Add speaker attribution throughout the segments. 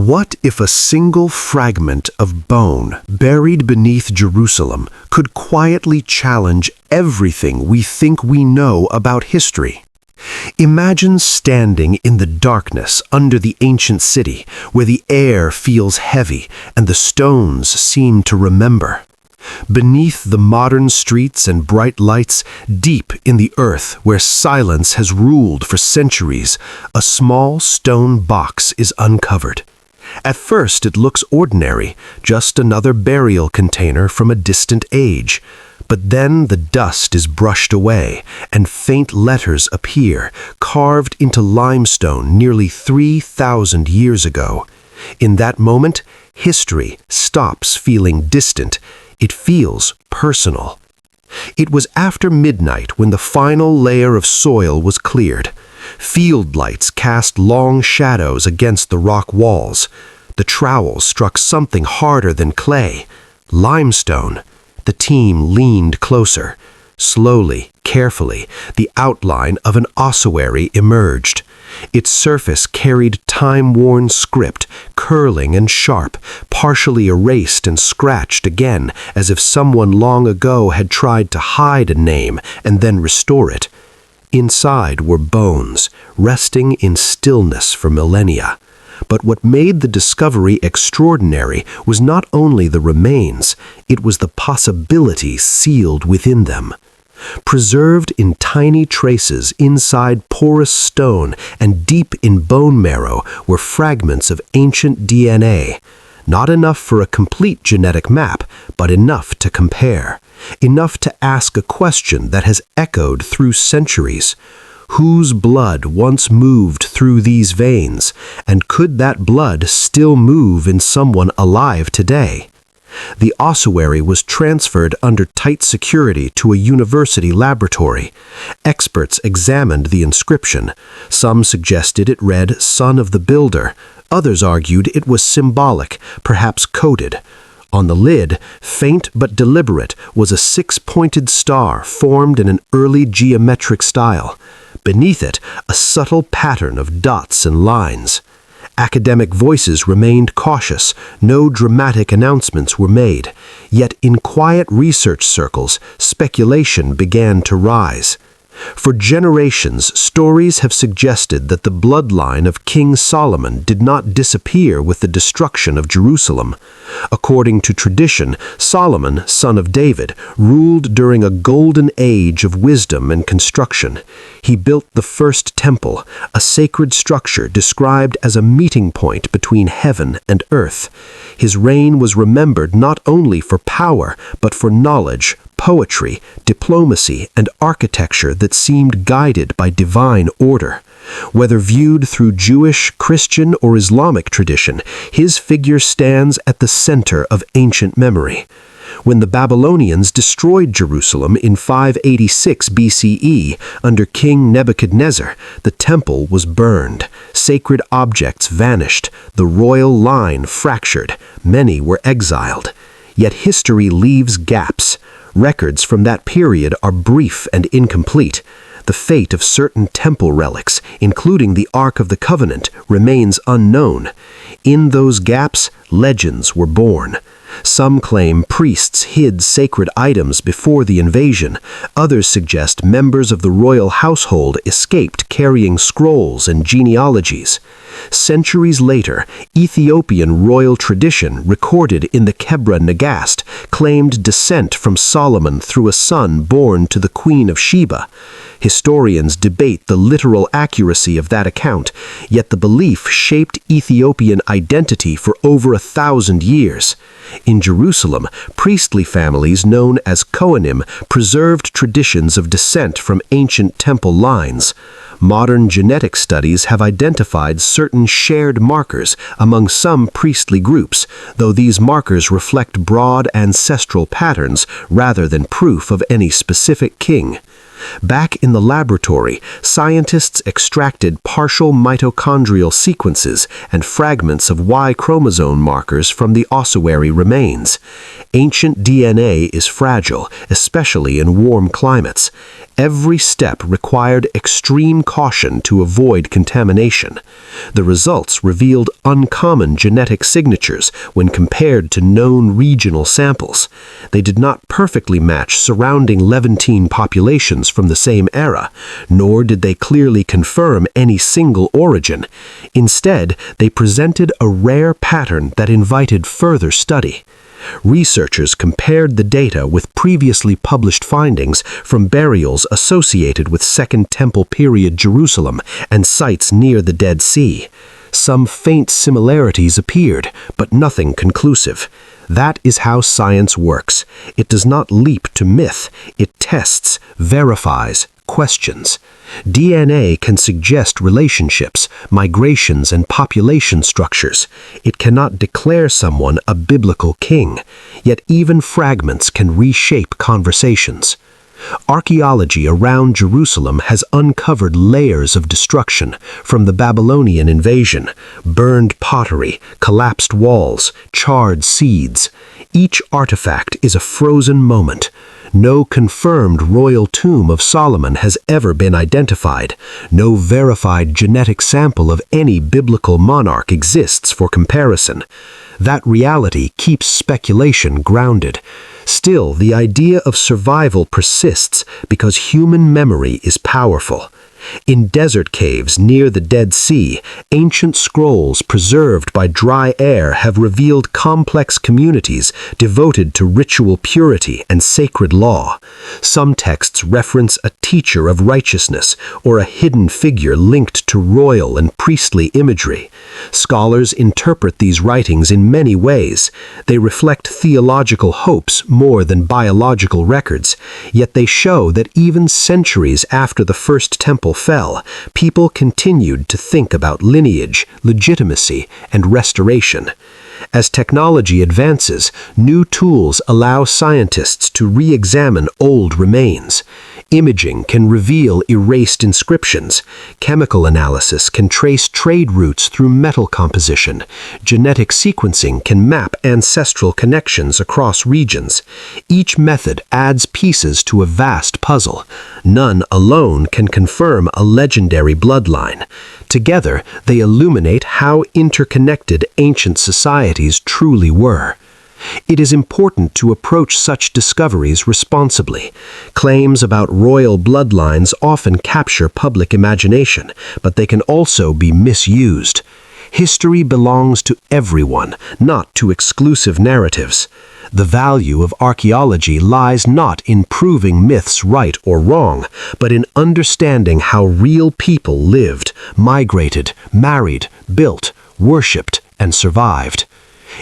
Speaker 1: What if a single fragment of bone buried beneath Jerusalem could quietly challenge everything we think we know about history? Imagine standing in the darkness under the ancient city, where the air feels heavy and the stones seem to remember. Beneath the modern streets and bright lights, deep in the earth where silence has ruled for centuries, a small stone box is uncovered. At first it looks ordinary, just another burial container from a distant age. But then the dust is brushed away, and faint letters appear, carved into limestone nearly 3,000 years ago. In that moment, history stops feeling distant. It feels personal. It was after midnight when the final layer of soil was cleared. Field lights cast long shadows against the rock walls. The trowel struck something harder than clay, limestone. The team leaned closer. Slowly, carefully, the outline of an ossuary emerged. Its surface carried time-worn script, curling and sharp, partially erased and scratched again, as if someone long ago had tried to hide a name and then restore it. Inside were bones, resting in stillness for millennia. But what made the discovery extraordinary was not only the remains, it was the possibility sealed within them. Preserved in tiny traces inside porous stone and deep in bone marrow were fragments of ancient DNA. Not enough for a complete genetic map, but enough to compare. Enough to ask a question that has echoed through centuries. Whose blood once moved through these veins, and could that blood still move in someone alive today? The ossuary was transferred under tight security to a university laboratory. Experts examined the inscription. Some suggested it read "Son of the Builder." Others argued it was symbolic, perhaps coded. On the lid, faint but deliberate, was a six-pointed star formed in an early geometric style. Beneath it, a subtle pattern of dots and lines. Academic voices remained cautious. No dramatic announcements were made. Yet in quiet research circles, speculation began to rise. For generations, stories have suggested that the bloodline of King Solomon did not disappear with the destruction of Jerusalem. According to tradition, Solomon, son of David, ruled during a golden age of wisdom and construction. He built the first temple, a sacred structure described as a meeting point between heaven and earth. His reign was remembered not only for power, but for knowledge, poetry, diplomacy, and architecture that seemed guided by divine order. Whether viewed through Jewish, Christian, or Islamic tradition, his figure stands at the center of ancient memory. When the Babylonians destroyed Jerusalem in 586 BCE under King Nebuchadnezzar, the temple was burned, sacred objects vanished, the royal line fractured, many were exiled. Yet history leaves gaps. Records from that period are brief and incomplete. The fate of certain temple relics, including the Ark of the Covenant, remains unknown. In those gaps, legends were born. Some claim priests hid sacred items before the invasion. Others suggest members of the royal household escaped carrying scrolls and genealogies. Centuries later, Ethiopian royal tradition recorded in the Kebra Nagast claimed descent from Solomon through a son born to the Queen of Sheba. Historians debate the literal accuracy of that account, yet the belief shaped Ethiopian identity for over 1,000 years. In Jerusalem, priestly families known as Kohanim preserved traditions of descent from ancient temple lines. Modern genetic studies have identified certain shared markers among some priestly groups, though these markers reflect broad ancestral patterns rather than proof of any specific king. Back in the laboratory, scientists extracted partial mitochondrial sequences and fragments of Y chromosome markers from the ossuary remains. Ancient DNA is fragile, especially in warm climates. Every step required extreme caution to avoid contamination. The results revealed uncommon genetic signatures when compared to known regional samples. They did not perfectly match surrounding Levantine populations from the same era, nor did they clearly confirm any single origin. Instead, they presented a rare pattern that invited further study. Researchers compared the data with previously published findings from burials associated with Second Temple period Jerusalem and sites near the Dead Sea. Some faint similarities appeared, but nothing conclusive. That is how science works. It does not leap to myth. It tests, verifies, questions. DNA can suggest relationships, migrations, and population structures. It cannot declare someone a biblical king, yet even fragments can reshape conversations. Archaeology around Jerusalem has uncovered layers of destruction, from the Babylonian invasion, burned pottery, collapsed walls, charred seeds. Each artifact is a frozen moment. No confirmed royal tomb of Solomon has ever been identified. No verified genetic sample of any biblical monarch exists for comparison. That reality keeps speculation grounded. Still, the idea of survival persists because human memory is powerful. In desert caves near the Dead Sea, ancient scrolls preserved by dry air have revealed complex communities devoted to ritual purity and sacred law. Some texts reference a teacher of righteousness or a hidden figure linked to royal and priestly imagery. Scholars interpret these writings in many ways. They reflect theological hopes more than biological records, yet they show that even centuries after the First Temple fell, people continued to think about lineage, legitimacy, and restoration. As technology advances, new tools allow scientists to re-examine old remains. Imaging can reveal erased inscriptions. Chemical analysis can trace trade routes through metal composition. Genetic sequencing can map ancestral connections across regions. Each method adds pieces to a vast puzzle. None alone can confirm a legendary bloodline. Together, they illuminate how interconnected ancient societies truly were. It is important to approach such discoveries responsibly. Claims about royal bloodlines often capture public imagination, but they can also be misused. History belongs to everyone, not to exclusive narratives. The value of archaeology lies not in proving myths right or wrong, but in understanding how real people lived, migrated, married, built, worshipped, and survived.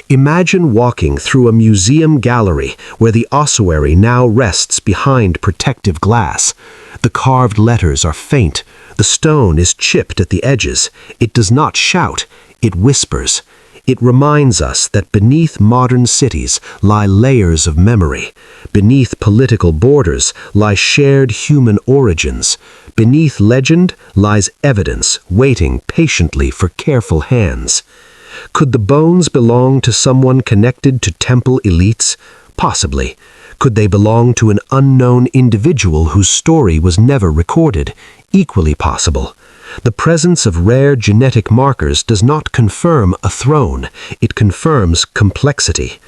Speaker 1: Imagine walking through a museum gallery where the ossuary now rests behind protective glass. The carved letters are faint. The stone is chipped at the edges. It does not shout. It whispers. It reminds us that beneath modern cities lie layers of memory. Beneath political borders lie shared human origins. Beneath legend lies evidence waiting patiently for careful hands. Could the bones belong to someone connected to temple elites? Possibly. Could they belong to an unknown individual whose story was never recorded? Equally possible. The presence of rare genetic markers does not confirm a throne, it confirms complexity.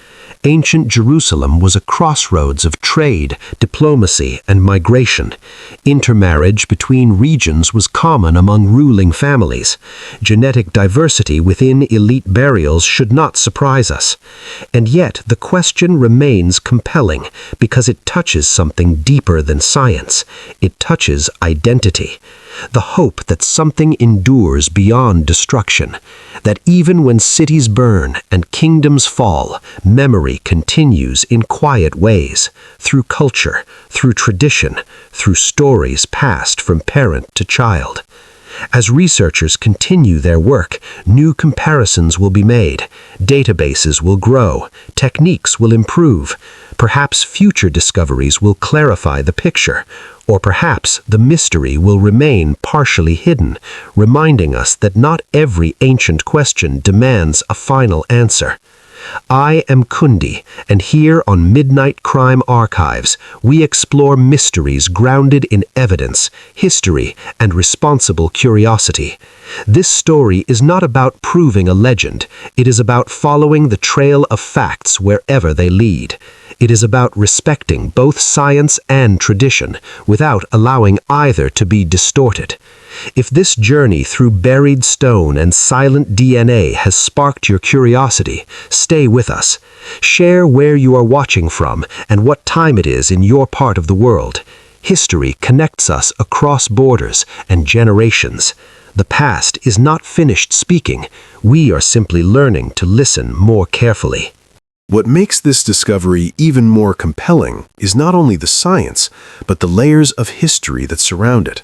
Speaker 1: Ancient Jerusalem was a crossroads of trade, diplomacy, and migration. Intermarriage between regions was common among ruling families. Genetic diversity within elite burials should not surprise us. And yet, the question remains compelling because it touches something deeper than science. It touches identity. The hope that something endures beyond destruction, that even when cities burn and kingdoms fall, memory continues in quiet ways, through culture, through tradition, through stories passed from parent to child. As researchers continue their work, new comparisons will be made, databases will grow, techniques will improve. Perhaps future discoveries will clarify the picture, or perhaps the mystery will remain partially hidden, reminding us that not every ancient question demands a final answer. I am Kundi, and here on Midnight Crime Archives, we explore mysteries grounded in evidence, history, and responsible curiosity. This story is not about proving a legend. It is about following the trail of facts wherever they lead. It is about respecting both science and tradition without allowing either to be distorted. If this journey through buried stone and silent DNA has sparked your curiosity, stay with us. Share where you are watching from and what time it is in your part of the world. History connects us across borders and generations. The past is not finished speaking. We are simply learning to listen more carefully.
Speaker 2: What makes this discovery even more compelling is not only the science, but the layers of history that surround it.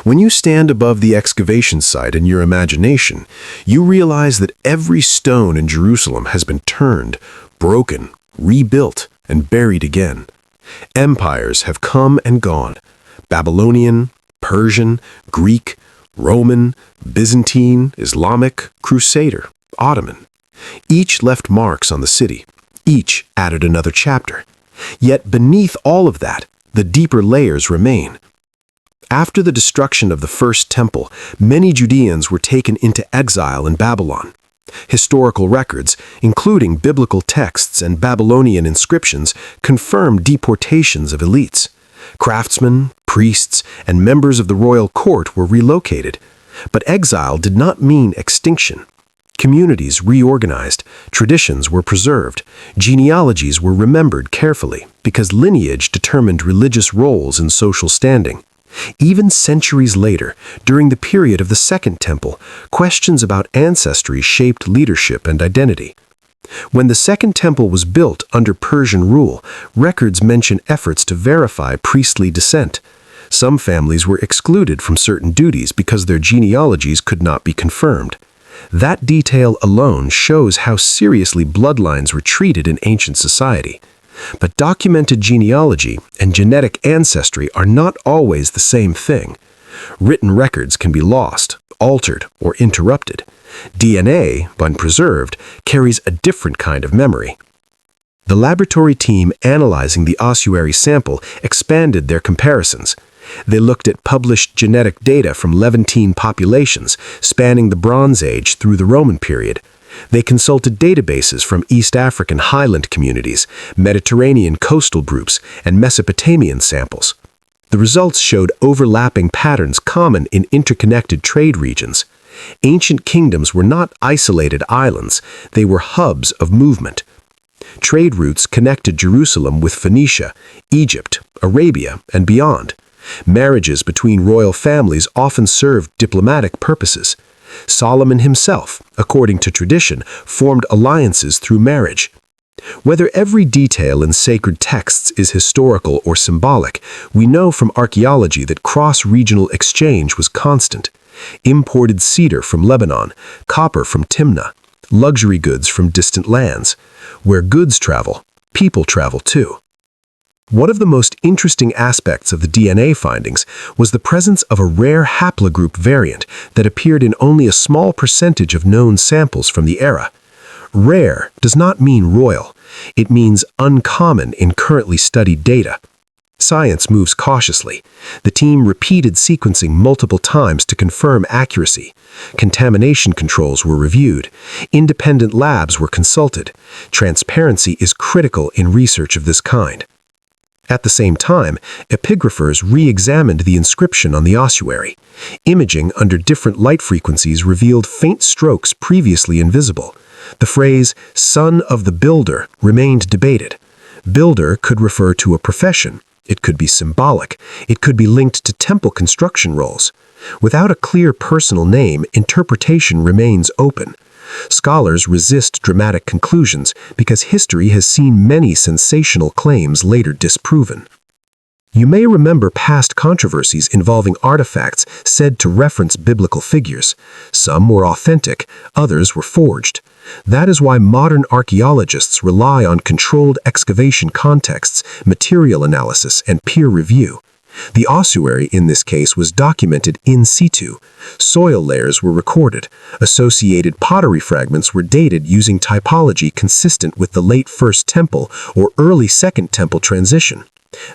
Speaker 2: When you stand above the excavation site in your imagination, you realize that every stone in Jerusalem has been turned, broken, rebuilt, and buried again. Empires have come and gone. Babylonian, Persian, Greek, Roman, Byzantine, Islamic, Crusader, Ottoman. Each left marks on the city. Each added another chapter. Yet beneath all of that, the deeper layers remain. After the destruction of the First Temple, many Judeans were taken into exile in Babylon. Historical records, including biblical texts and Babylonian inscriptions, confirm deportations of elites. Craftsmen, priests, and members of the royal court were relocated. But exile did not mean extinction. Communities reorganized, traditions were preserved, genealogies were remembered carefully because lineage determined religious roles and social standing. Even centuries later, during the period of the Second Temple, questions about ancestry shaped leadership and identity. When the Second Temple was built under Persian rule, records mention efforts to verify priestly descent. Some families were excluded from certain duties because their genealogies could not be confirmed. That detail alone shows how seriously bloodlines were treated in ancient society. But documented genealogy and genetic ancestry are not always the same thing. Written records can be lost, altered, or interrupted. DNA, when preserved, carries a different kind of memory. The laboratory team analyzing the ossuary sample expanded their comparisons. They looked at published genetic data from Levantine populations spanning the Bronze Age through the Roman period. They consulted databases from East African highland communities, Mediterranean coastal groups, and Mesopotamian samples. The results showed overlapping patterns common in interconnected trade regions. Ancient kingdoms were not isolated islands, they were hubs of movement. Trade routes connected Jerusalem with Phoenicia, Egypt, Arabia, and beyond. Marriages between royal families often served diplomatic purposes. Solomon himself, according to tradition, formed alliances through marriage. Whether every detail in sacred texts is historical or symbolic, we know from archaeology that cross-regional exchange was constant. Imported cedar from Lebanon, copper from Timnah, luxury goods from distant lands. Where goods travel, people travel too. One of the most interesting aspects of the DNA findings was the presence of a rare haplogroup variant that appeared in only a small percentage of known samples from the era. Rare does not mean royal. It means uncommon in currently studied data. Science moves cautiously. The team repeated sequencing multiple times to confirm accuracy. Contamination controls were reviewed. Independent labs were consulted. Transparency is critical in research of this kind. At the same time, epigraphers re-examined the inscription on the ossuary. Imaging under different light frequencies revealed faint strokes previously invisible. The phrase, "son of the builder," remained debated. Builder could refer to a profession. It could be symbolic. It could be linked to temple construction roles. Without a clear personal name, interpretation remains open. Scholars resist dramatic conclusions because history has seen many sensational claims later disproven. You may remember past controversies involving artifacts said to reference biblical figures. Some were authentic, others were forged. That is why modern archaeologists rely on controlled excavation contexts, material analysis, and peer review. The ossuary in this case was documented in situ. Soil layers were recorded. Associated pottery fragments were dated using typology consistent with the late First Temple or early Second Temple transition.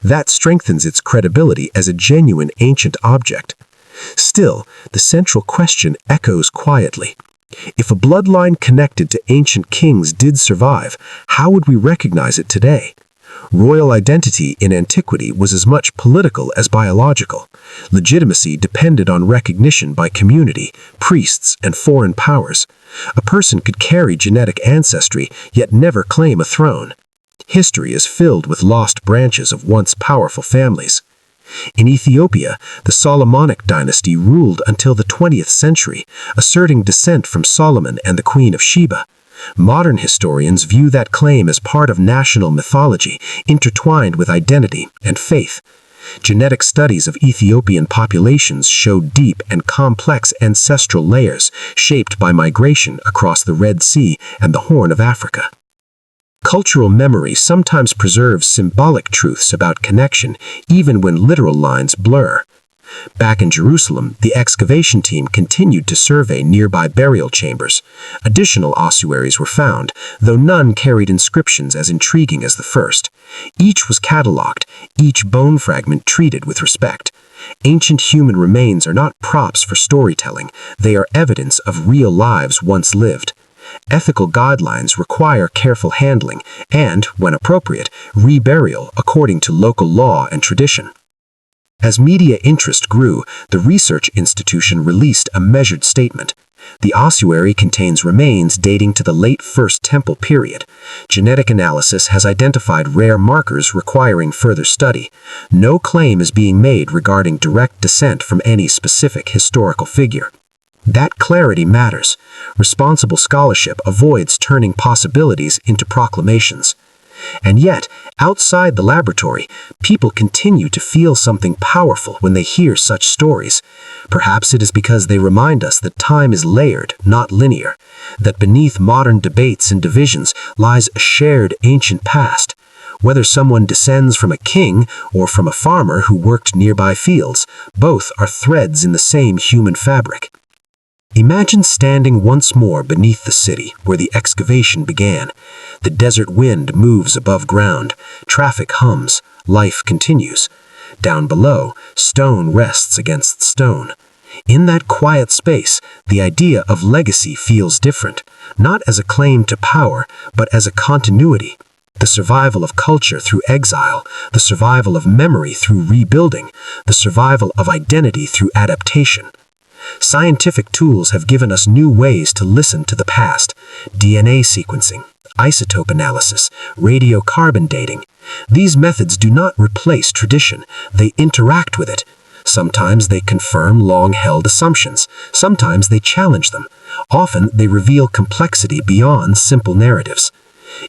Speaker 2: That strengthens its credibility as a genuine ancient object. Still, the central question echoes quietly. If a bloodline connected to ancient kings did survive, how would we recognize it today? Royal identity in antiquity was as much political as biological. Legitimacy depended on recognition by community, priests, and foreign powers. A person could carry genetic ancestry, yet never claim a throne. History is filled with lost branches of once powerful families. In Ethiopia, the Solomonic dynasty ruled until the 20th century, asserting descent from Solomon and the Queen of Sheba. Modern historians view that claim as part of national mythology, intertwined with identity and faith. Genetic studies of Ethiopian populations show deep and complex ancestral layers shaped by migration across the Red Sea and the Horn of Africa. Cultural memory sometimes preserves symbolic truths about connection, even when literal lines blur. Back in Jerusalem, the excavation team continued to survey nearby burial chambers. Additional ossuaries were found, though none carried inscriptions as intriguing as the first. Each was catalogued, each bone fragment treated with respect. Ancient human remains are not props for storytelling, they are evidence of real lives once lived. Ethical guidelines require careful handling and, when appropriate, reburial according to local law and tradition. As media interest grew, the research institution released a measured statement. The ossuary contains remains dating to the late First Temple period. Genetic analysis has identified rare markers requiring further study. No claim is being made regarding direct descent from any specific historical figure. That clarity matters. Responsible scholarship avoids turning possibilities into proclamations. And yet, outside the laboratory, people continue to feel something powerful when they hear such stories. Perhaps it is because they remind us that time is layered, not linear, that beneath modern debates and divisions lies a shared ancient past. Whether someone descends from a king or from a farmer who worked nearby fields, both are threads in the same human fabric. Imagine standing once more beneath the city where the excavation began. The desert wind moves above ground, traffic hums, life continues. Down below, stone rests against stone. In that quiet space, the idea of legacy feels different, not as a claim to power, but as a continuity. The survival of culture through exile, the survival of memory through rebuilding, the survival of identity through adaptation. Scientific tools have given us new ways to listen to the past: DNA sequencing, isotope analysis, radiocarbon dating. These methods do not replace tradition, they interact with it. Sometimes they confirm long-held assumptions, sometimes they challenge them. Often they reveal complexity beyond simple narratives.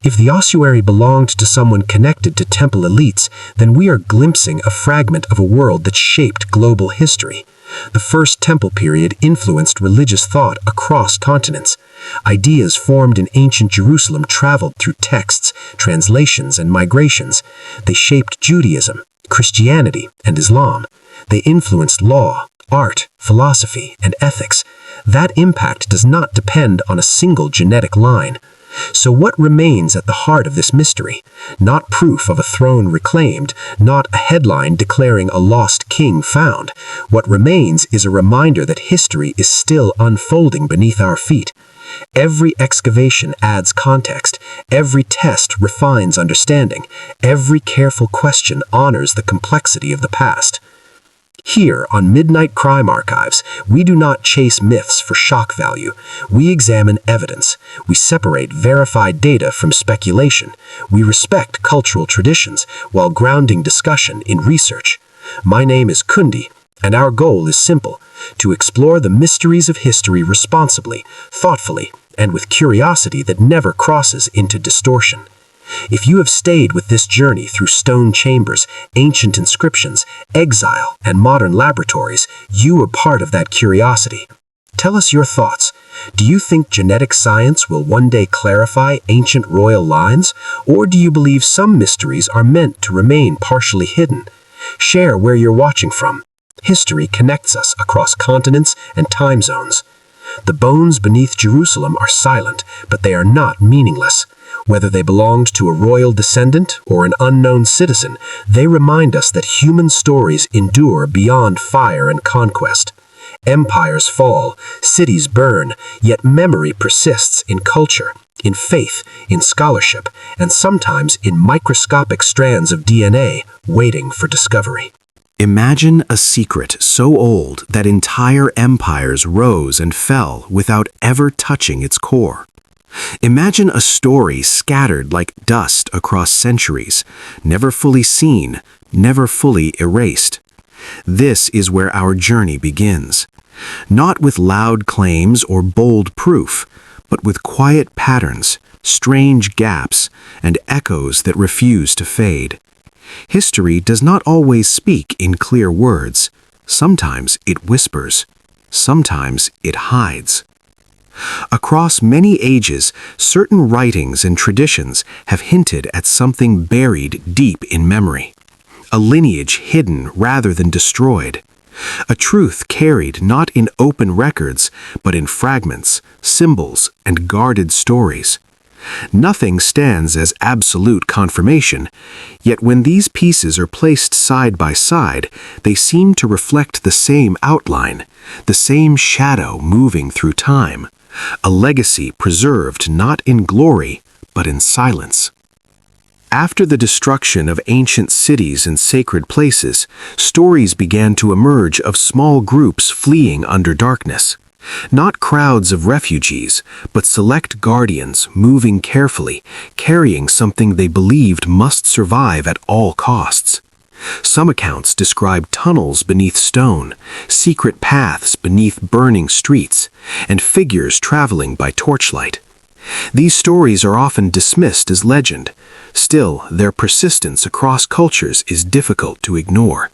Speaker 2: If the ossuary belonged to someone connected to temple elites, then we are glimpsing a fragment of a world that shaped global history. The First Temple period influenced religious thought across continents. Ideas formed in ancient Jerusalem traveled through texts, translations, and migrations. They shaped Judaism, Christianity, and Islam. They influenced law, art, philosophy, and ethics. That impact does not depend on a single genetic line. So what remains at the heart of this mystery? Not proof of a throne reclaimed, not a headline declaring a lost king found. What remains is a reminder that history is still unfolding beneath our feet. Every excavation adds context, every test refines understanding, every careful question honors the complexity of the past. Here on Midnight Crime Archives, we do not chase myths for shock value. We examine evidence. We separate verified data from speculation. We respect cultural traditions while grounding discussion in research. My name is Kundi, and our goal is simple: to explore the mysteries of history responsibly, thoughtfully, and with curiosity that never crosses into distortion. If you have stayed with this journey through stone chambers, ancient inscriptions, exile, and modern laboratories, you are part of that curiosity. Tell us your thoughts. Do you think genetic science will one day clarify ancient royal lines, or do you believe some mysteries are meant to remain partially hidden?
Speaker 3: Share where you're watching from. History connects us across continents and time zones. The bones beneath Jerusalem are silent, but they are not meaningless. Whether they belonged to a royal descendant or an unknown citizen, they remind us that human stories endure beyond fire and conquest. Empires fall, cities burn, yet memory persists in culture, in faith, in scholarship, and sometimes in microscopic strands of DNA waiting for discovery.
Speaker 1: Imagine a secret so old that entire empires rose and fell without ever touching its core. Imagine a story scattered like dust across centuries, never fully seen, never fully erased. This is where our journey begins. Not with loud claims or bold proof, but with quiet patterns, strange gaps, and echoes that refuse to fade. History does not always speak in clear words. Sometimes it whispers. Sometimes it hides. Across many ages, certain writings and traditions have hinted at something buried deep in memory. A lineage hidden rather than destroyed. A truth carried not in open records, but in fragments, symbols, and guarded stories. Nothing stands as absolute confirmation, yet when these pieces are placed side by side, they seem to reflect the same outline, the same shadow moving through time, a legacy preserved not in glory, but in silence. After the destruction of ancient cities and sacred places, stories began to emerge of small groups fleeing under darkness. Not crowds of refugees, but select guardians moving carefully, carrying something they believed must survive at all costs. Some accounts describe tunnels beneath stone, secret paths beneath burning streets, and figures traveling by torchlight. These stories are often dismissed as legend. Still, their persistence across cultures is difficult to ignore.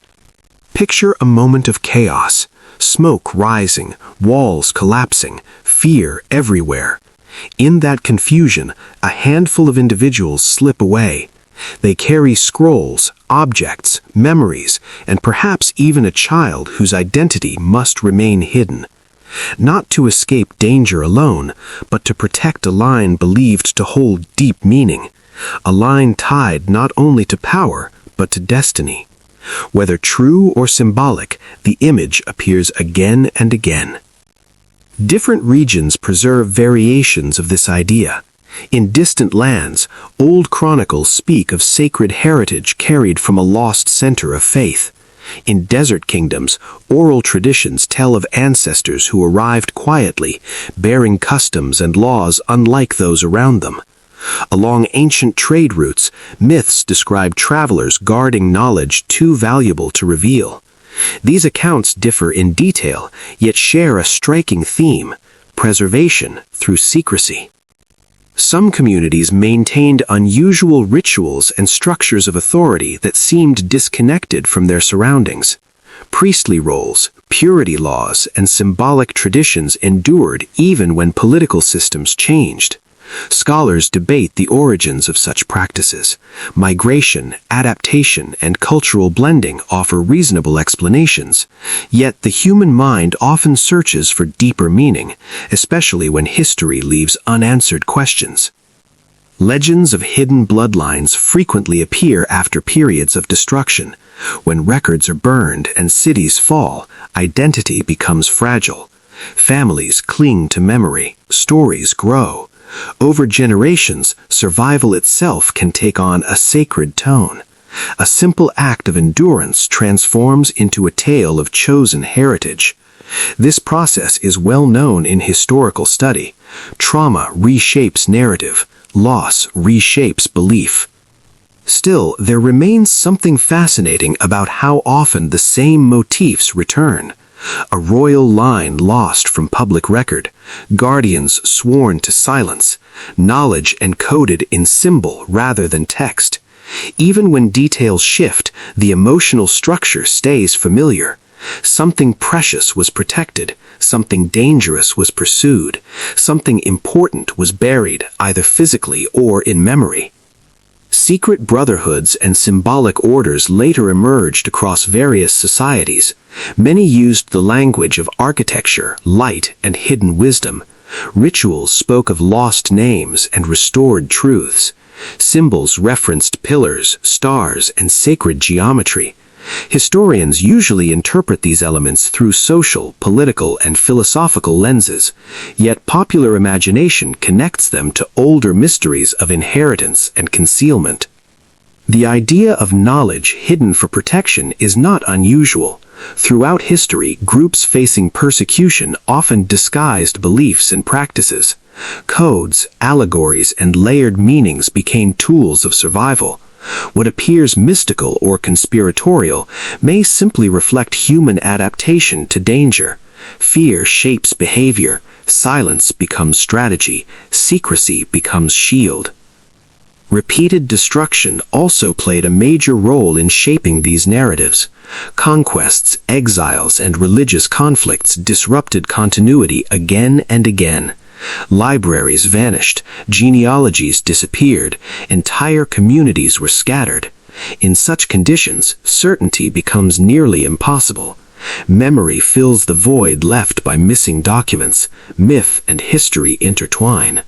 Speaker 1: Picture a moment of chaos. Smoke rising, walls collapsing, fear everywhere. In that confusion, a handful of individuals slip away. They carry scrolls, objects, memories, and perhaps even a child whose identity must remain hidden. Not to escape danger alone, but to protect a line believed to hold deep meaning. A line tied not only to power, but to destiny. Whether true or symbolic, the image appears again and again. Different regions preserve variations of this idea. In distant lands, old chronicles speak of sacred heritage carried from a lost center of faith. In desert kingdoms, oral traditions tell of ancestors who arrived quietly, bearing customs and laws unlike those around them. Along ancient trade routes, myths describe travelers guarding knowledge too valuable to reveal. These accounts differ in detail, yet share a striking theme: preservation through secrecy. Some communities maintained unusual rituals and structures of authority that seemed disconnected from their surroundings. Priestly roles, purity laws, and symbolic traditions endured even when political systems changed. Scholars debate the origins of such practices. Migration, adaptation, and cultural blending offer reasonable explanations. Yet the human mind often searches for deeper meaning, especially when history leaves unanswered questions. Legends of hidden bloodlines frequently appear after periods of destruction. When records are burned and cities fall, identity becomes fragile. Families cling to memory, stories grow. Over generations, survival itself can take on a sacred tone. A simple act of endurance transforms into a tale of chosen heritage. This process is well known in historical study. Trauma reshapes narrative. Loss reshapes belief. Still, there remains something fascinating about how often the same motifs return. A royal line lost from public record, guardians sworn to silence, knowledge encoded in symbol rather than text. Even when details shift, the emotional structure stays familiar. Something precious was protected, something dangerous was pursued, something important was buried either physically or in memory.
Speaker 4: Secret brotherhoods and symbolic orders later emerged across various societies. Many used the language of architecture, light, and hidden wisdom. Rituals spoke of lost names and restored truths. Symbols referenced pillars, stars, and sacred geometry. Historians usually interpret these elements through social, political, and philosophical lenses, yet popular imagination connects them to older mysteries of inheritance and concealment. The idea of knowledge hidden for protection is not unusual. Throughout history, groups facing persecution often disguised beliefs and practices. Codes, allegories, and layered meanings became tools of survival. What appears mystical or conspiratorial may simply reflect human adaptation to danger. Fear shapes behavior, silence becomes strategy, secrecy becomes shield. Repeated destruction also played a major role in shaping these narratives. Conquests, exiles, and religious conflicts disrupted continuity again and again. Libraries vanished, genealogies disappeared, entire communities were scattered. In such conditions, certainty becomes nearly impossible. Memory fills the void left by missing documents. Myth and history intertwine.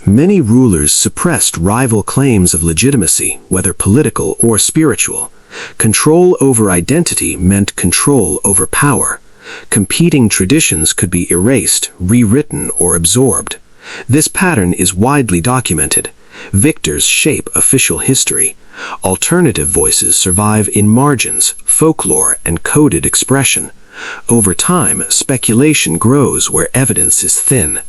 Speaker 4: Many rulers suppressed rival claims of legitimacy, whether political or spiritual. Control over identity meant control over power. Competing traditions could be erased, rewritten, or absorbed. This pattern is widely documented. Victors shape official history. Alternative voices survive in margins, folklore, and coded expression. Over time, speculation grows where evidence is thin.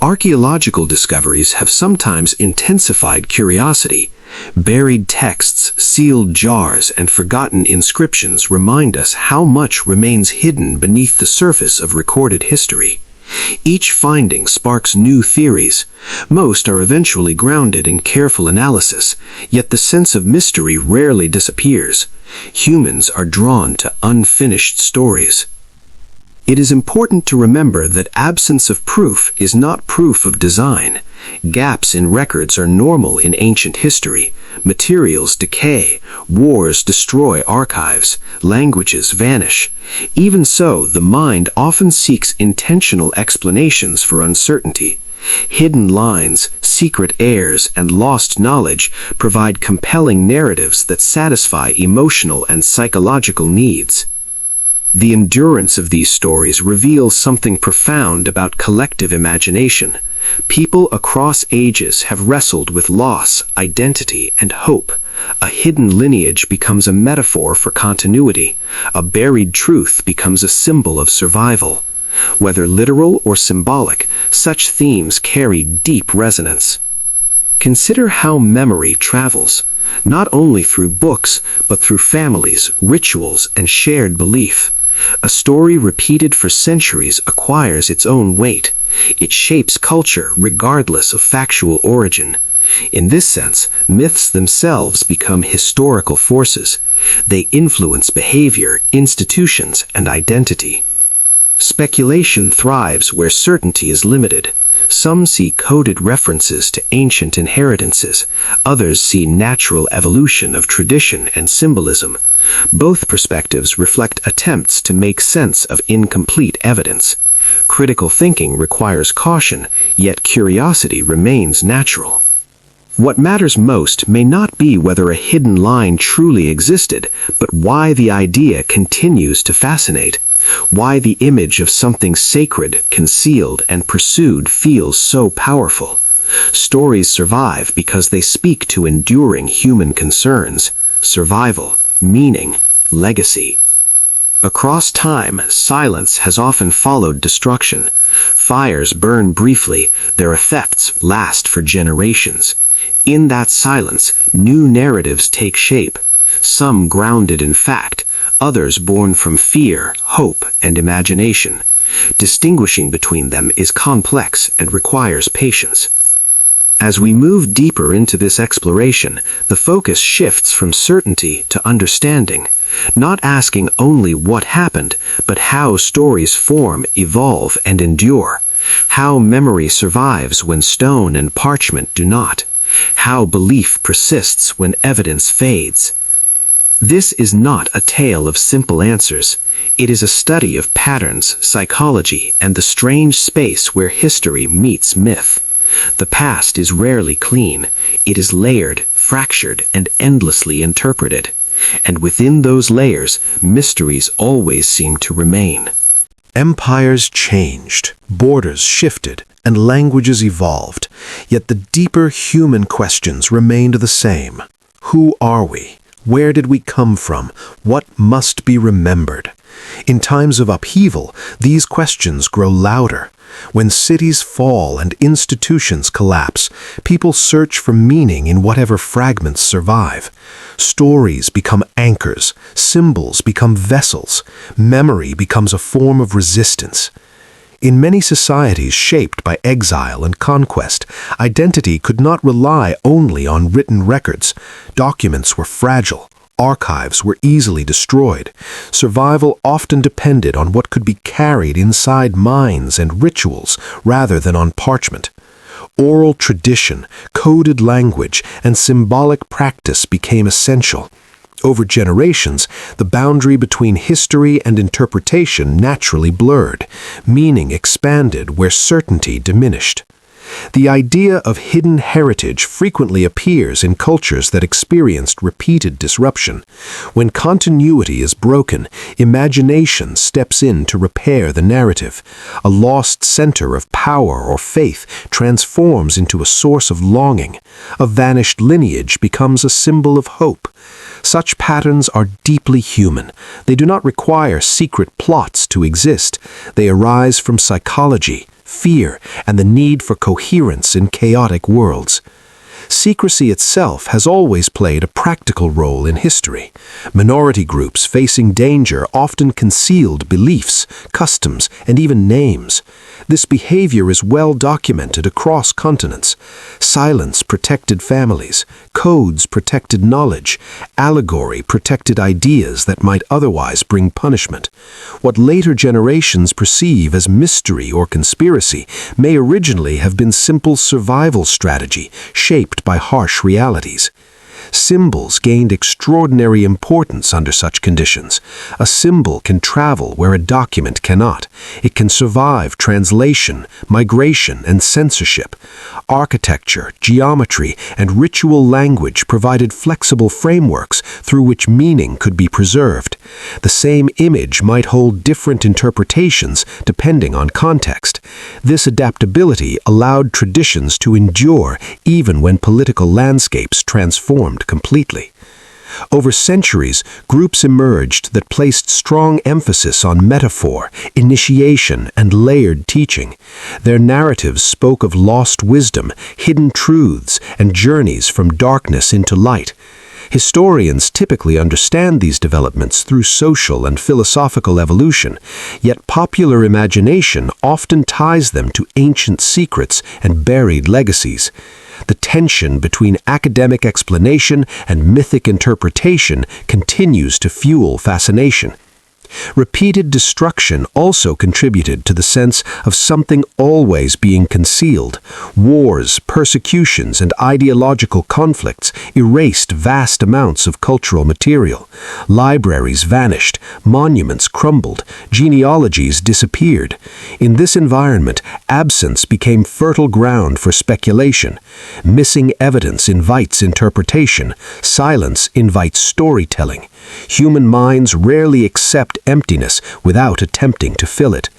Speaker 4: Archaeological discoveries have sometimes intensified curiosity. Buried texts, sealed jars, and forgotten inscriptions remind us how much remains hidden beneath the surface of recorded history. Each finding sparks new theories. Most are eventually grounded in careful analysis, yet the sense of mystery rarely disappears. Humans are drawn to unfinished stories. It is important to remember that absence of proof is not proof of design. Gaps in records are normal in ancient history. Materials decay, wars destroy archives, languages vanish. Even so, the mind often seeks intentional explanations for uncertainty. Hidden lines, secret heirs, and lost knowledge provide compelling narratives that satisfy emotional and psychological needs. The endurance of these stories reveals something profound about collective imagination. People across ages have wrestled with loss, identity, and hope. A hidden lineage becomes a metaphor for continuity. A buried truth becomes a symbol of survival. Whether literal or symbolic, such themes carry deep resonance. Consider how memory travels, not only through books, but through families, rituals, and shared belief. A story repeated for centuries acquires its own weight. It shapes culture regardless of factual origin. In this sense, myths themselves become historical forces. They influence behavior, institutions, and identity. Speculation thrives where certainty is limited. Some see coded references to ancient inheritances. Others see natural evolution of tradition and symbolism. Both perspectives reflect attempts to make sense of incomplete evidence. Critical thinking requires caution, yet curiosity remains natural. What matters most may not be whether a hidden line truly existed, but why the idea continues to fascinate. Why the image of something sacred, concealed, and pursued feels so powerful. Stories survive because they speak to enduring human concerns: survival, meaning, legacy. Across time, silence has often followed destruction. Fires burn briefly, their effects last for generations. In that silence, new narratives take shape, some grounded in fact, others born from fear, hope, and imagination. Distinguishing between them is complex and requires patience. As we move deeper into this exploration, the focus shifts from certainty to understanding, not asking only what happened, but how stories form, evolve, and endure, how memory survives when stone and parchment do not, how belief persists when evidence fades. This is not a tale of simple answers. It is a study of patterns, psychology, and the strange space where history meets myth. The past is rarely clean. It is layered, fractured, and endlessly interpreted. And within those layers, mysteries always seem to remain.
Speaker 2: Empires changed, borders shifted, and languages evolved, yet the deeper human questions remained the same. Who are we? Where did we come from? What must be remembered? In times of upheaval, these questions grow louder. When cities fall and institutions collapse, people search for meaning in whatever fragments survive. Stories become anchors, symbols become vessels, memory becomes a form of resistance. In many societies shaped by exile and conquest, identity could not rely only on written records. Documents were fragile. Archives were easily destroyed. Survival often depended on what could be carried inside minds and rituals rather than on parchment. Oral tradition, coded language, and symbolic practice became essential. Over generations, the boundary between history and interpretation naturally blurred. Meaning expanded where certainty diminished. The idea of hidden heritage frequently appears in cultures that experienced repeated disruption. When continuity is broken, imagination steps in to repair the narrative. A lost center of power or faith transforms into a source of longing. A vanished lineage becomes a symbol of hope. Such patterns are deeply human. They do not require secret plots to exist. They arise from psychology, fear, and the need for coherence in chaotic worlds. Secrecy itself has always played a practical role in history. Minority groups facing danger often concealed beliefs, customs, and even names. This behavior is well documented across continents. Silence protected families, codes protected knowledge, allegory protected ideas that might otherwise bring punishment. What later generations perceive as mystery or conspiracy may originally have been simple survival strategy shaped by harsh realities. Symbols gained extraordinary importance under such conditions. A symbol can travel where a document cannot. It can survive translation, migration, and censorship. Architecture, geometry, and ritual language provided flexible frameworks through which meaning could be preserved. The same image might hold different interpretations depending on context. This adaptability allowed traditions to endure even when political landscapes transformed completely. Over centuries, groups emerged that placed strong emphasis on metaphor, initiation, and layered teaching. Their narratives spoke of lost wisdom, hidden truths, and journeys from darkness into light. Historians typically understand these developments through social and philosophical evolution, yet popular imagination often ties them to ancient secrets and buried legacies. The tension between academic explanation and mythic interpretation continues to fuel fascination. Repeated destruction also contributed to the sense of something always being concealed. Wars, persecutions, and ideological conflicts erased vast amounts of cultural material. Libraries vanished, monuments crumbled, genealogies disappeared. In this environment, absence became fertile ground for speculation. Missing evidence invites interpretation. Silence invites storytelling. Human minds rarely accept emptiness without attempting to fill it.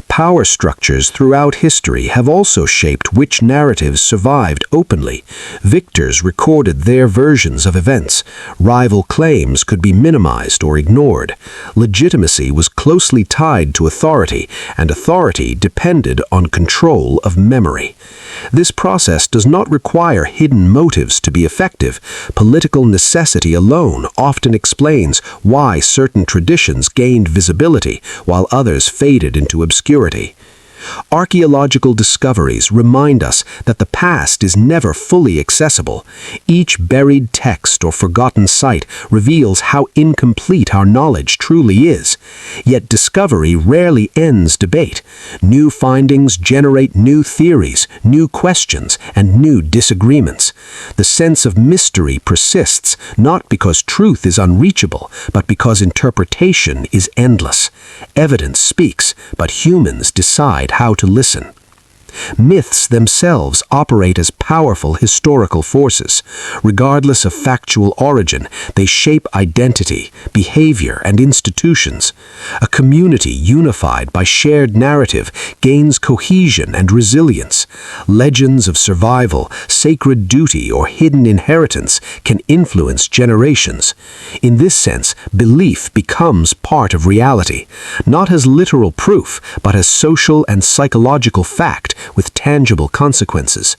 Speaker 2: Power structures throughout history have also shaped which narratives survived openly. Victors recorded their versions of events. Rival claims could be minimized or ignored. Legitimacy was closely tied to authority, and authority depended on control of memory. This process does not require hidden motives to be effective. Political necessity alone often explains why certain traditions gained visibility while others faded into obscurity.
Speaker 1: Archaeological discoveries remind us that the past is never fully accessible. Each buried text or forgotten site reveals how incomplete our knowledge truly is. Yet discovery rarely ends debate. New findings generate new theories, new questions, and new disagreements. The sense of mystery persists, not because truth is unreachable, but because interpretation is endless. Evidence speaks, but humans decide how to listen. Myths themselves operate as powerful historical forces. Regardless of factual origin, they shape identity, behavior, and institutions. A community unified by shared narrative gains cohesion and resilience. Legends of survival, sacred duty, or hidden inheritance can influence generations. In this sense, belief becomes part of reality, not as literal proof, but as social and psychological fact with tangible consequences.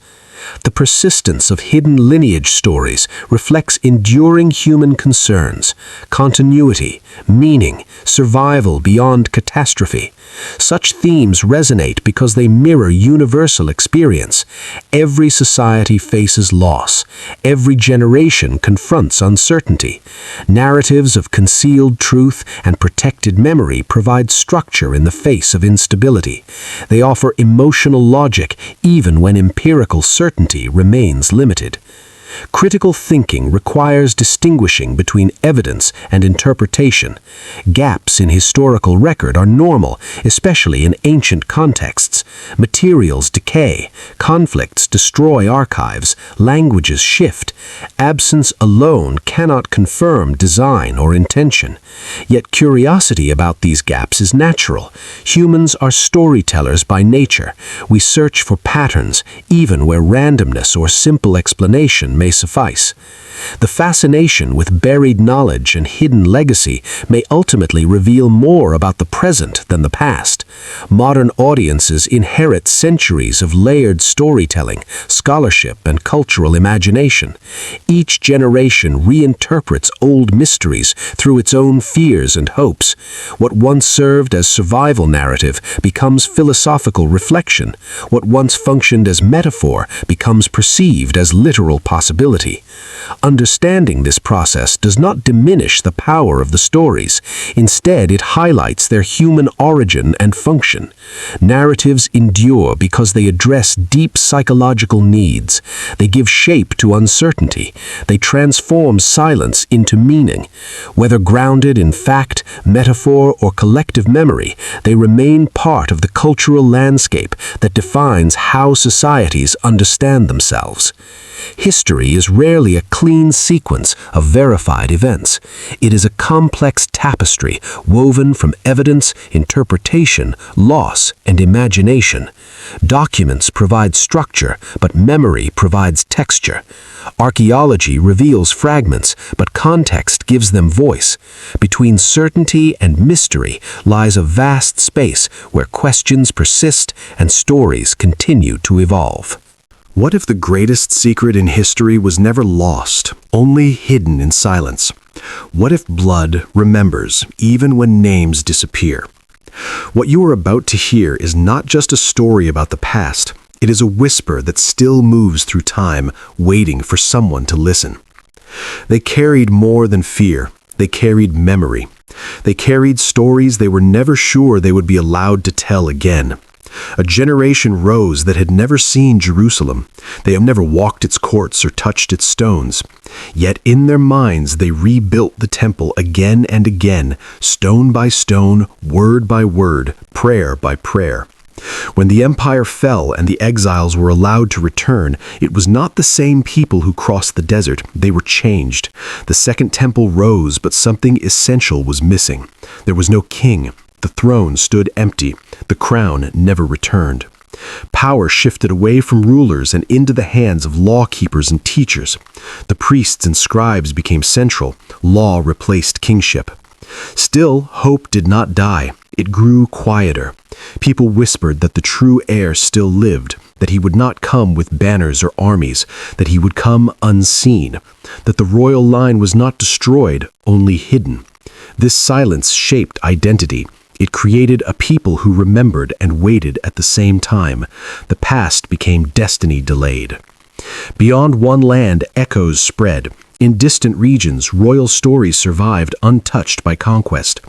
Speaker 1: The persistence of hidden lineage stories reflects enduring human concerns, continuity, meaning, survival beyond catastrophe. Such themes resonate because they mirror universal experience. Every society faces loss. Every generation confronts uncertainty. Narratives of concealed truth and protected memory provide structure in the face of instability. They offer emotional logic even when empirical certainty remains limited. Critical thinking requires distinguishing between evidence and interpretation. Gaps in historical record are normal, especially in ancient contexts. Materials decay, conflicts destroy archives, languages shift. Absence alone cannot confirm design or intention. Yet curiosity about these gaps is natural. Humans are storytellers by nature. We search for patterns, even where randomness or simple explanation may suffice. The fascination with buried knowledge and hidden legacy may ultimately reveal more about the present than the past. Modern audiences inherit centuries of layered storytelling, scholarship, and cultural imagination. Each generation reinterprets old mysteries through its own fears and hopes. What once served as survival narrative becomes philosophical reflection. What once functioned as metaphor becomes perceived as literal possibility. Understanding this process does not diminish the power of the stories. Instead, it highlights their human origin and function. Narratives endure because they address deep psychological needs. They give shape to uncertainty. They transform silence into meaning. Whether grounded in fact, metaphor, or collective memory, they remain part of the cultural landscape that defines how societies understand themselves. History is rarely a clean sequence of verified events. It is a complex tapestry woven from evidence, interpretation, loss, and imagination. Documents provide structure, but memory provides texture. Archaeology reveals fragments, but context gives them voice. Between certainty and mystery lies a vast space where questions persist and stories continue to evolve.
Speaker 2: What if the greatest secret in history was never lost, only hidden in silence? What if blood remembers, even when names disappear? What you are about to hear is not just a story about the past. It is a whisper that still moves through time, waiting for someone to listen. They carried more than fear. They carried memory. They carried stories they were never sure they would be allowed to tell again. A generation rose that had never seen Jerusalem. They have never walked its courts or touched its stones. Yet in their minds they rebuilt the temple again and again, stone by stone, word by word, prayer by prayer. When the empire fell and the exiles were allowed to return, it was not the same people who crossed the desert. They were changed. The second temple rose, but something essential was missing. There was no king. The throne stood empty. The crown never returned. Power shifted away from rulers and into the hands of law-keepers and teachers. The priests and scribes became central. Law replaced kingship. Still, hope did not die. It grew quieter. People whispered that the true heir still lived, that he would not come with banners or armies, that he would come unseen, that the royal line was not destroyed, only hidden. This silence shaped identity.
Speaker 1: It created a people who remembered and waited at the same time. The past became destiny delayed. Beyond one land, echoes spread. In distant regions, royal stories survived untouched by conquest.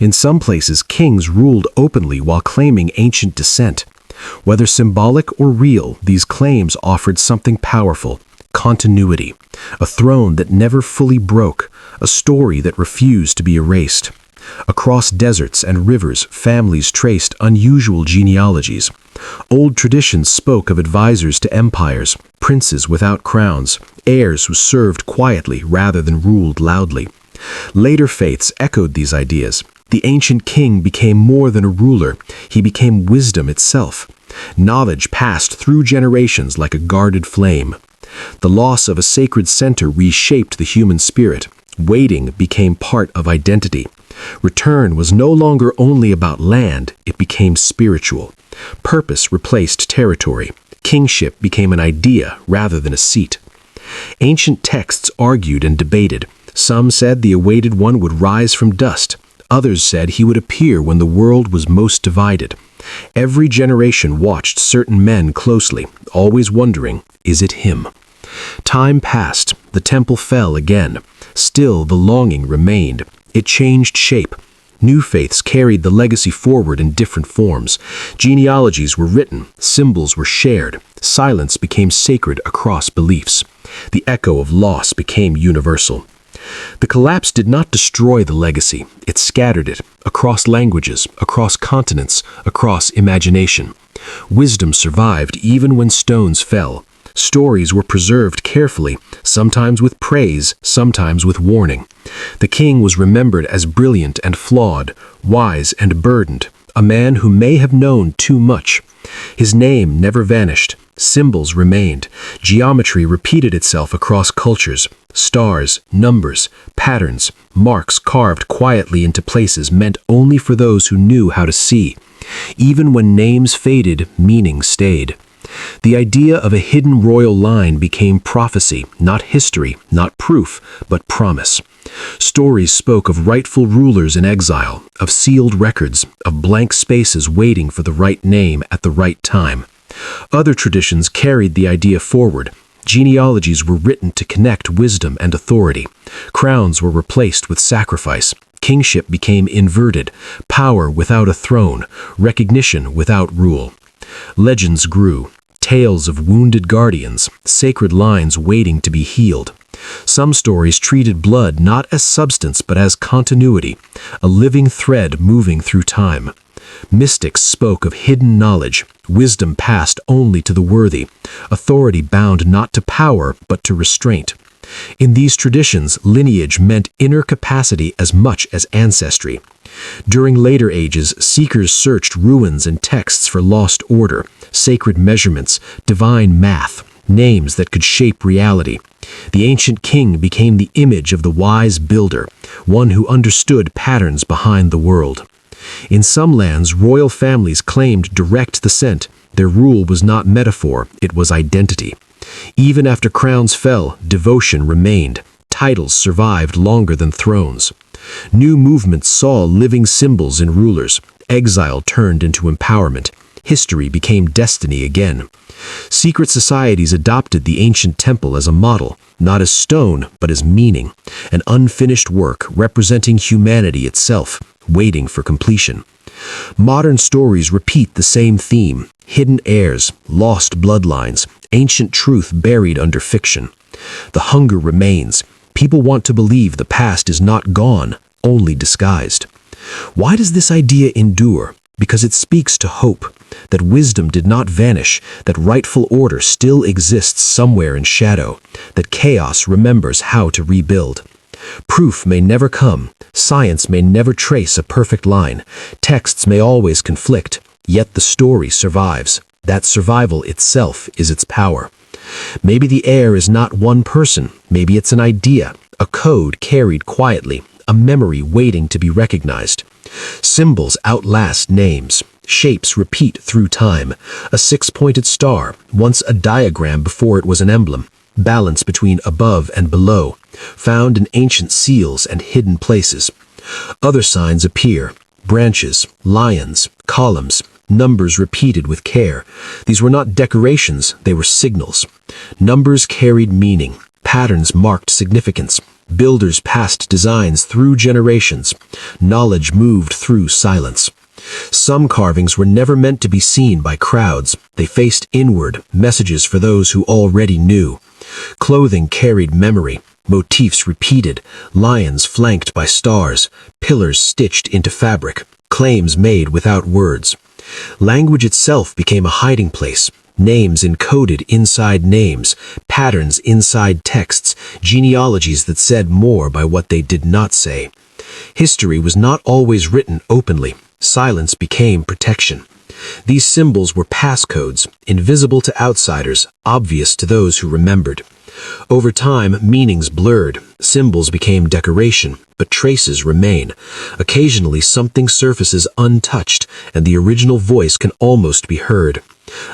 Speaker 1: In some places, kings ruled openly while claiming ancient descent. Whether symbolic or real, these claims offered something powerful: continuity, a throne that never fully broke, a story that refused to be erased. Across deserts and rivers, families traced unusual genealogies. Old traditions spoke of advisors to empires, princes without crowns, heirs who served quietly rather than ruled loudly. Later faiths echoed these ideas. The ancient king became more than a ruler. He became wisdom itself. Knowledge passed through generations like a guarded flame. The loss of a sacred center reshaped the human spirit. Waiting became part of identity. Return was no longer only about land, it became spiritual. Purpose replaced territory. Kingship became an idea rather than a seat. Ancient texts argued and debated. Some said the awaited one would rise from dust. Others said he would appear when the world was most divided. Every generation watched certain men closely, always wondering, is it him? Time passed. The temple fell again. Still, the longing remained. It changed shape. New faiths carried the legacy forward in different forms. Genealogies were written, symbols were shared, silence became sacred across beliefs. The echo of loss became universal. The collapse did not destroy the legacy, it scattered it, across languages, across continents, across imagination. Wisdom survived even when stones fell. Stories were preserved carefully, sometimes with praise, sometimes with warning. The king was remembered as brilliant and flawed, wise and burdened, a man who may have known too much. His name never vanished. Symbols remained. Geometry repeated itself across cultures. Stars, numbers, patterns, marks carved quietly into places meant only for those who knew how to see. Even when names faded, meaning stayed. The idea of a hidden royal line became prophecy, not history, not proof, but promise. Stories spoke of rightful rulers in exile, of sealed records, of blank spaces waiting for the right name at the right time. Other traditions carried the idea forward. Genealogies were written to connect wisdom and authority. Crowns were replaced with sacrifice. Kingship became inverted, power without a throne, recognition without rule. Legends grew, tales of wounded guardians, sacred lines waiting to be healed. Some stories treated blood not as substance but as continuity, a living thread moving through time. Mystics spoke of hidden knowledge, wisdom passed only to the worthy, authority bound not to power but to restraint. In these traditions, lineage meant inner capacity as much as ancestry. During later ages, seekers searched ruins and texts for lost order, sacred measurements, divine math, names that could shape reality. The ancient king became the image of the wise builder, one who understood patterns behind the world. In some lands, royal families claimed direct descent. Their rule was not metaphor, it was identity. Even after crowns fell, devotion remained. Titles survived longer than thrones. New movements saw living symbols in rulers. Exile turned into empowerment. History became destiny again. Secret societies adopted the ancient temple as a model, not as stone, but as meaning, an unfinished work representing humanity itself, waiting for completion. Modern stories repeat the same theme: hidden heirs, lost bloodlines, ancient truth buried under fiction. The hunger remains. People want to believe the past is not gone, only disguised. Why does this idea endure? Because it speaks to hope, that wisdom did not vanish, that rightful order still exists somewhere in shadow, that chaos remembers how to rebuild. Proof may never come, science may never trace a perfect line, texts may always conflict, yet the story survives. That survival itself is its power. Maybe the heir is not one person, maybe it's an idea, a code carried quietly, a memory waiting to be recognized. Symbols outlast names. Shapes repeat through time. A six-pointed star, once a diagram before it was an emblem. Balance between above and below, found in ancient seals and hidden places. Other signs appear.
Speaker 3: Branches, lions, columns, numbers repeated with care. These were not decorations, they were signals. Numbers carried meaning. Patterns marked significance. Builders passed designs through generations. Knowledge moved through silence. Some carvings were never meant to be seen by crowds. They faced inward, messages for those who already knew. Clothing carried memory. Motifs repeated, lions flanked by stars, pillars stitched into fabric, claims made without words. Language itself became a hiding place. Names encoded inside names, patterns inside texts, genealogies that said more by what they did not say. History was not always written openly. Silence became protection. These symbols were passcodes, invisible to outsiders, obvious to those who remembered. Over time, meanings blurred, symbols became decoration, but traces remain. Occasionally, something surfaces untouched, and the original voice can almost be heard.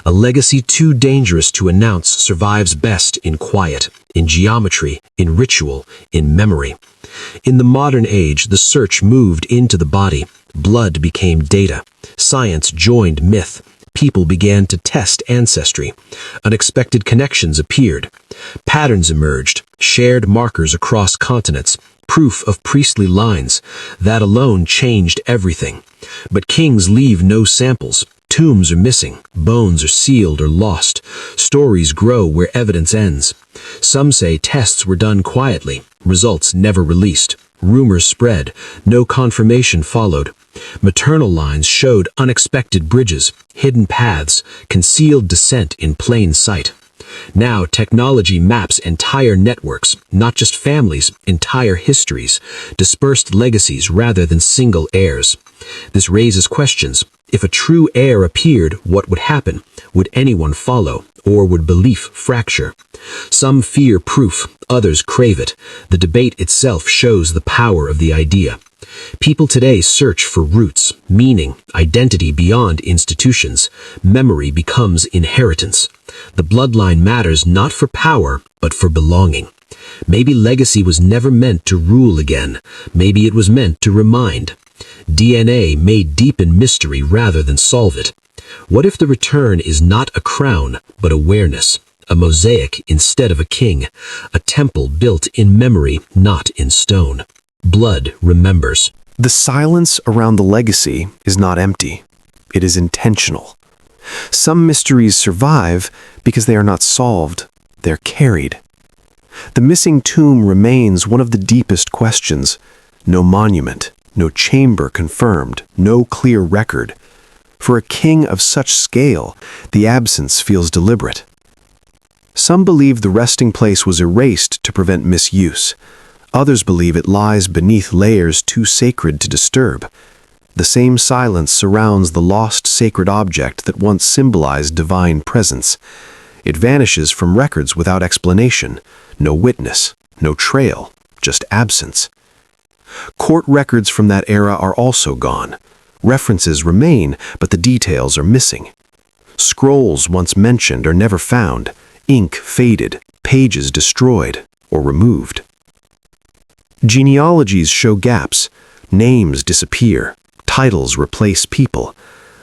Speaker 3: A legacy too dangerous to announce survives best in quiet, in geometry, in ritual, in memory. In the modern age, the search moved into the body. Blood became data. Science joined myth. People began to test ancestry. Unexpected connections appeared. Patterns emerged, shared markers across continents, proof of priestly lines. That alone changed everything. But kings leave no samples. Tombs are missing, bones are sealed or lost. Stories grow where evidence ends. Some say tests were done quietly, results never released. Rumors spread, no confirmation followed. Maternal lines showed unexpected bridges, hidden paths, concealed descent in plain sight. Now technology maps entire networks, not just families, entire histories, dispersed legacies rather than single heirs. This raises questions. If a true heir appeared, what would happen? Would anyone follow, or would belief fracture? Some fear proof, others crave it. The debate itself shows the power of the idea. People today search for roots, meaning, identity beyond institutions. Memory becomes inheritance. The bloodline matters not for power, but for belonging. Maybe legacy was never meant to rule again. Maybe it was meant to remind. DNA may deepen mystery rather than solve it. What if the return is not a crown, but awareness? A mosaic instead of a king. A temple built in memory, not in stone. Blood remembers.
Speaker 2: The silence around the legacy is not empty. It is intentional. Some mysteries survive because they are not solved. They're carried. The missing tomb remains one of the deepest questions. No monument, no chamber confirmed, no clear record. For a king of such scale, the absence feels deliberate. Some believe the resting place was erased to prevent misuse. Others believe it lies beneath layers too sacred to disturb. The same silence surrounds the lost sacred object that once symbolized divine presence. It vanishes from records without explanation. No witness, no trail, just absence. Court records from that era are also gone. References remain, but the details are missing. Scrolls once mentioned are never found. Ink faded, pages destroyed or removed. Genealogies show gaps. Names disappear. Titles replace people.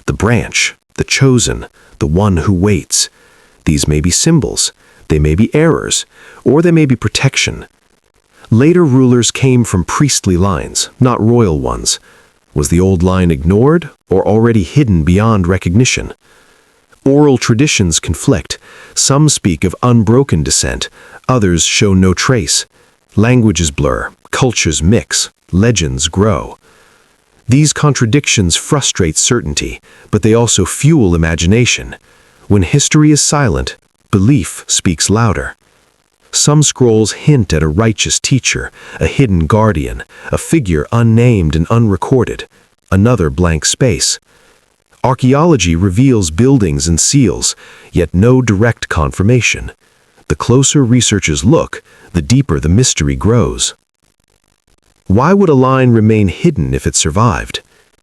Speaker 2: The branch, the chosen, the one who waits. These may be symbols, they may be errors, or they may be protection. Later rulers came from priestly lines, not royal ones. Was the old line ignored or already hidden beyond recognition? Oral traditions conflict. Some speak of unbroken descent, others show no trace. Languages blur, cultures mix, legends grow. These contradictions frustrate certainty, but they also fuel imagination. When history is silent, belief speaks louder. Some scrolls hint at a righteous teacher, a hidden guardian, a figure unnamed and unrecorded, another blank space. Archaeology reveals buildings and seals, yet no direct confirmation. The closer researchers look, the deeper the mystery grows. Why would a line remain hidden if it survived?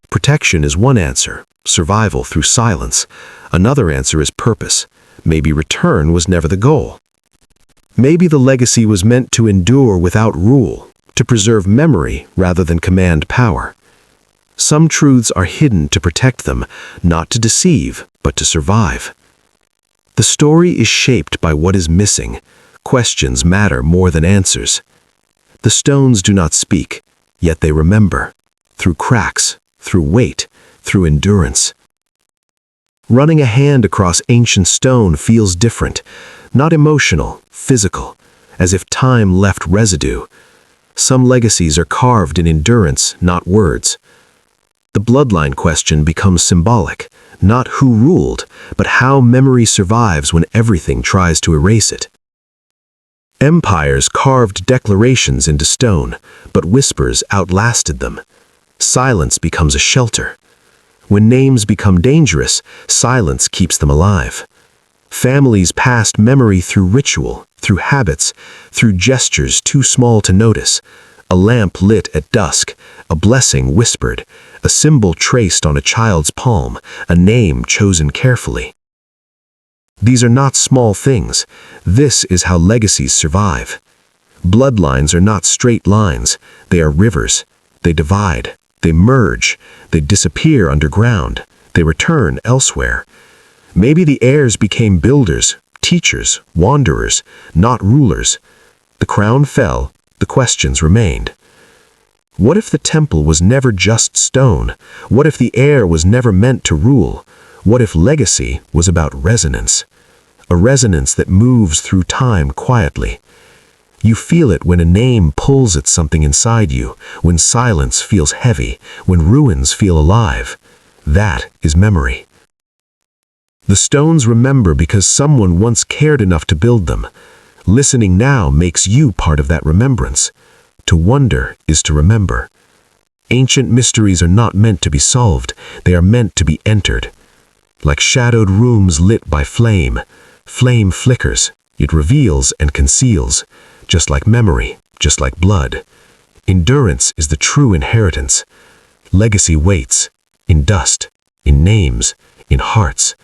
Speaker 2: Protection is one answer, survival through silence. Another answer is purpose. Maybe return was never the goal. Maybe the legacy was meant to endure without rule, to preserve memory rather than command power. Some truths are hidden to protect them, not to deceive, but to survive. The story is shaped by what is missing. Questions matter more than answers. The stones do not speak, yet they remember, through cracks, through weight, through endurance. Running a hand across ancient stone feels different, not emotional, physical, as if time left residue. Some legacies are carved in endurance, not words. The bloodline question becomes symbolic, not who ruled, but how memory survives when everything tries to erase it. Empires carved declarations into stone, but whispers outlasted them. Silence becomes a shelter. When names become dangerous, silence keeps them alive. Families passed memory through ritual, through habits, through gestures too small to notice. A lamp lit at dusk, a blessing whispered, a symbol traced on a child's palm, a name chosen carefully. These are not small things. This is how legacies survive. Bloodlines are not straight lines. They are rivers. They divide. They merge. They disappear underground. They return elsewhere. Maybe the heirs became builders, teachers, wanderers, not rulers. The crown fell. The questions remained. What if the temple was never just stone? What if the heir was never meant to rule? What if legacy was about resonance? A resonance that moves through time quietly. You feel it when a name pulls at something inside you, when silence feels heavy, when ruins feel alive. That is memory. The stones remember because someone once cared enough to build them. Listening now makes you part of that remembrance. To wonder is to remember. Ancient mysteries are not meant to be solved, they are meant to be entered. Like shadowed rooms lit by flame. Flame flickers, it reveals and conceals, just like memory, just like blood. Endurance is the true inheritance. Legacy waits, in dust, in names, in hearts.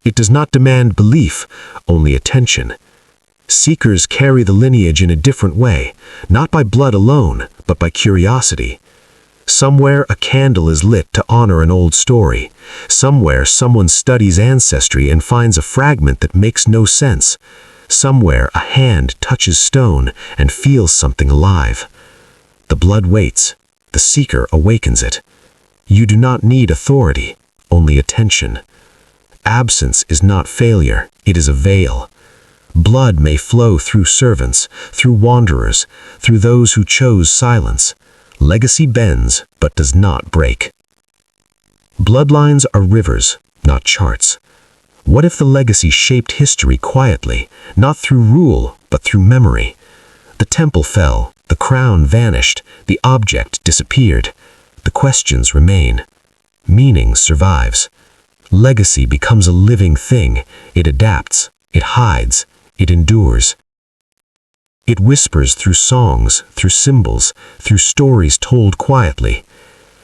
Speaker 2: It does not demand belief, only attention. Seekers carry the lineage in a different way, not by blood alone, but by curiosity. Somewhere a candle is lit to honor an old story. Somewhere someone studies ancestry and finds a fragment that makes no sense. Somewhere a hand touches stone and feels something alive. The blood waits. The seeker awakens it. You do not need authority, only attention. Absence is not failure, it is a veil. Blood may flow through servants, through wanderers, through those who chose silence. Legacy bends, but does not break. Bloodlines are rivers, not charts. What if the legacy shaped history quietly, not through rule, but through memory? The temple fell, the crown vanished, the object disappeared. The questions remain. Meaning survives. Legacy becomes a living thing. It adapts, it hides, it endures. It whispers through songs, through symbols, through stories told quietly.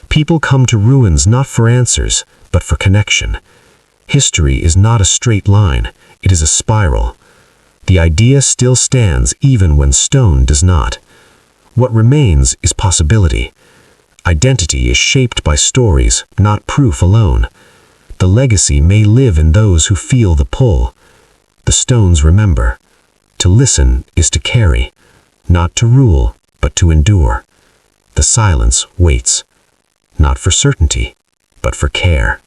Speaker 2: People come to ruins not for answers, but for connection. History is not a straight line, it is a spiral. The idea still stands even when stone does not. What remains is possibility. Identity is shaped by stories, not proof alone. The legacy may live in those who feel the pull. The stones remember. To listen is to carry, not to rule, but to endure. The silence waits, not for certainty, but for care.